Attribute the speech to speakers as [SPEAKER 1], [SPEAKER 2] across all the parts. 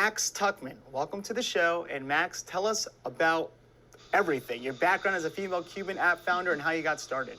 [SPEAKER 1] Max Tuchman, welcome to the show. And Max, tell us about everything, your background as a female Cuban app founder and how you got started.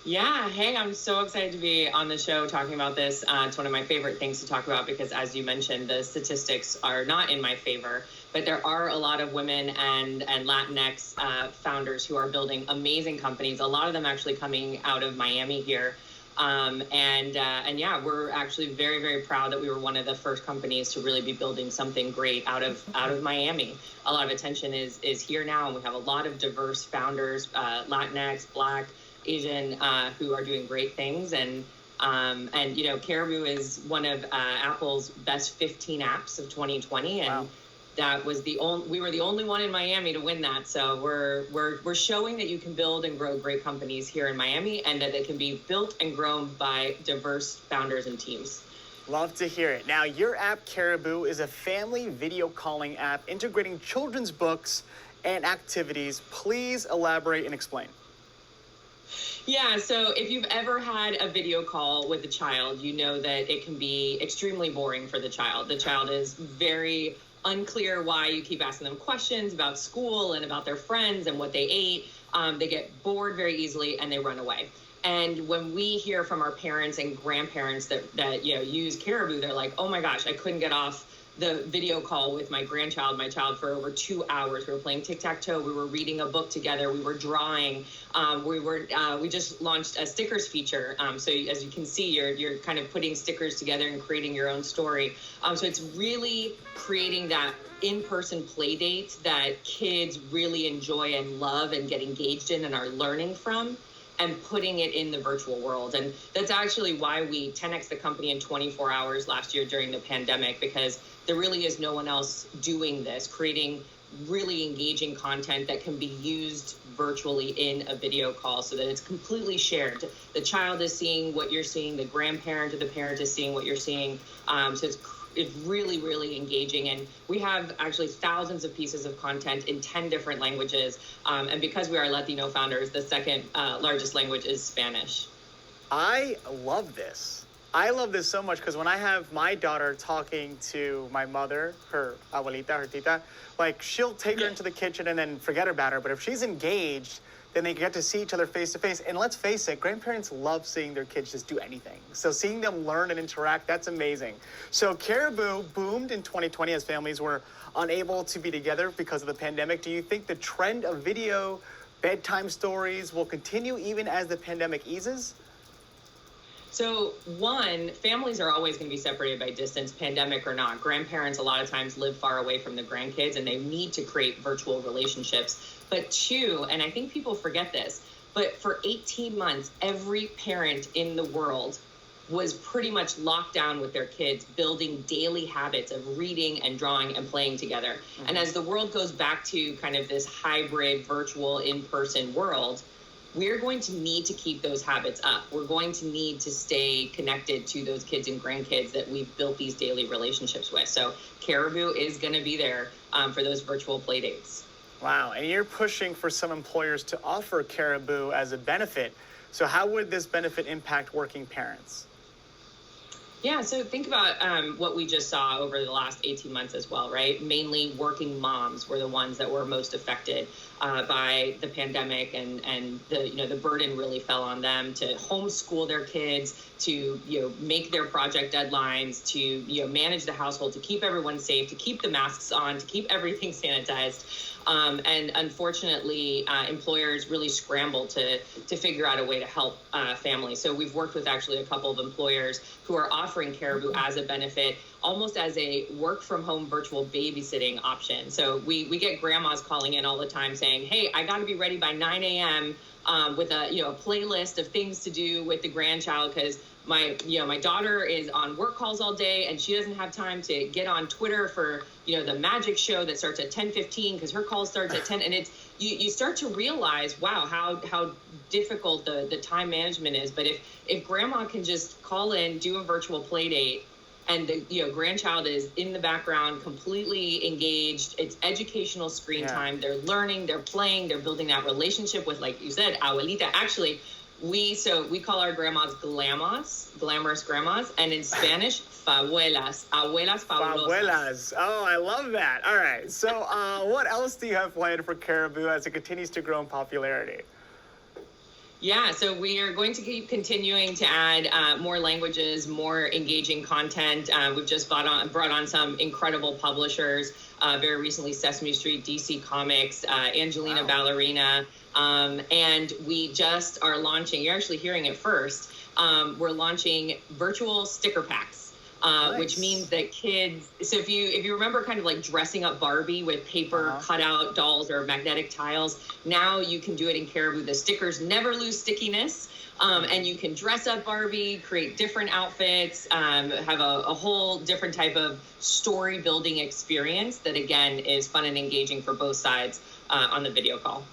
[SPEAKER 2] Yeah, hey, I'm so excited to be on the show talking about this. It's one of my favorite things to talk about because, as you mentioned, the statistics are not in my favor, but there are a lot of women and Latinx founders who are building amazing companies, a lot of them actually coming out of Miami here. And yeah, we're actually very, very proud that we were one of the first companies to really be building something great out of Miami. A lot of attention is here now, and we have a lot of diverse founders, Latinx, Black, Asian, who are doing great things. And you know, Caribou is one of Apple's best 15 apps of 2020. And wow. That was we were the only one in Miami to win that. So we're showing that you can build and grow great companies here in Miami, and that they can be built and grown by diverse founders and teams.
[SPEAKER 1] Love to hear it. Now, your app, Caribou, is a family video calling app integrating children's books and activities. Please elaborate and explain.
[SPEAKER 2] Yeah, so if you've ever had a video call with a child, you know that it can be extremely boring for the child. The child is very unclear why you keep asking them questions about school and about their friends and what they ate. They get bored very easily and they run away. And when we hear from our parents and grandparents that use Caribou, they're like, oh my gosh, I couldn't get off the video call with my child for over 2 hours. We were playing tic-tac-toe. We were reading a book together. We were drawing. We just launched a stickers feature. So as you can see, you're kind of putting stickers together and creating your own story. So it's really creating that in-person play date that kids really enjoy and love and get engaged in and are learning from, and putting it in the virtual world. And that's actually why we 10x the company in 24 hours last year during the pandemic, because there really is no one else doing this, creating really engaging content that can be used virtually in a video call so that it's completely shared. The child is seeing what you're seeing, the grandparent or the parent is seeing what you're seeing. So it's really, really engaging. And we have actually thousands of pieces of content in 10 different languages. And because we are Latino founders, the second largest language is Spanish.
[SPEAKER 1] I love this. I love this so much because when I have my daughter talking to my mother, her abuelita, her tita, like she'll take her into the kitchen and then forget about her. But if she's engaged, then they get to see each other face to face. And let's face it, grandparents love seeing their kids just do anything. So seeing them learn and interact, that's amazing. So Caribou boomed in 2020 as families were unable to be together because of the pandemic. Do you think the trend of video bedtime stories will continue even as the pandemic eases?
[SPEAKER 2] So one, families are always going to be separated by distance, pandemic or not. Grandparents a lot of times live far away from the grandkids and they need to create virtual relationships. But two, and I think people forget this, but for 18 months, every parent in the world was pretty much locked down with their kids, building daily habits of reading and drawing and playing together. Mm-hmm. And as the world goes back to kind of this hybrid, virtual, in-person world, we're going to need to keep those habits up. We're going to need to stay connected to those kids and grandkids that we've built these daily relationships with. So Caribou is going to be there for those virtual play dates.
[SPEAKER 1] Wow, and you're pushing for some employers to offer Caribou as a benefit. So how would this benefit impact working parents?
[SPEAKER 2] Yeah, so think about what we just saw over the last 18 months as well, right? Mainly working moms were the ones that were most affected by the pandemic, and the burden really fell on them to homeschool their kids, to make their project deadlines, to manage the household, to keep everyone safe, to keep the masks on, to keep everything sanitized. And unfortunately, employers really scrambled to figure out a way to help families. So we've worked with actually a couple of employers who are offering Caribou as a benefit, almost as a work from home virtual babysitting option. So we get grandmas calling in all the time saying, hey, I got to be ready by 9 a.m. With a playlist of things to do with the grandchild because my daughter is on work calls all day and she doesn't have time to get on Twitter for the magic show that starts at 10:15 because her call starts at 10. And it's you start to realize, wow, how difficult the time management is. But if grandma can just call in, do a virtual play date, and the grandchild is in the background, completely engaged. It's educational screen time. They're learning, they're playing, they're building that relationship with, like you said, abuelita. Actually, We call our grandmas glamorous grandmas, and in Spanish, fabuelas, abuelas fabulosas.
[SPEAKER 1] Abuelas. Oh, I love that. All right. So, what else do you have planned for Caribou as it continues to grow in popularity?
[SPEAKER 2] Yeah, so we are going to keep continuing to add more languages, more engaging content. We've just brought on some incredible publishers. Very recently, Sesame Street, DC Comics, Angelina Ballerina, and we just are launching. You're actually hearing it first. We're launching virtual sticker packs.
[SPEAKER 1] Nice.
[SPEAKER 2] Which means that kids, so if you remember kind of like dressing up Barbie with paper cutout dolls or magnetic tiles, now you can do it in Caribou. The stickers never lose stickiness, and you can dress up Barbie, create different outfits, have a whole different type of story building experience that, again, is fun and engaging for both sides on the video call.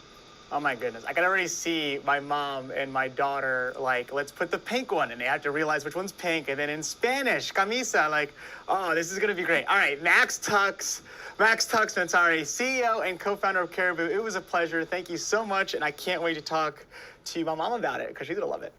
[SPEAKER 1] Oh my goodness. I can already see my mom and my daughter, like, let's put the pink one, and they have to realize which one's pink. And then in Spanish, camisa, like, oh, this is going to be great. All right, Max Tuchman, sorry, CEO and co-founder of Caribou. It was a pleasure. Thank you so much. And I can't wait to talk to my mom about it because she's going to love it.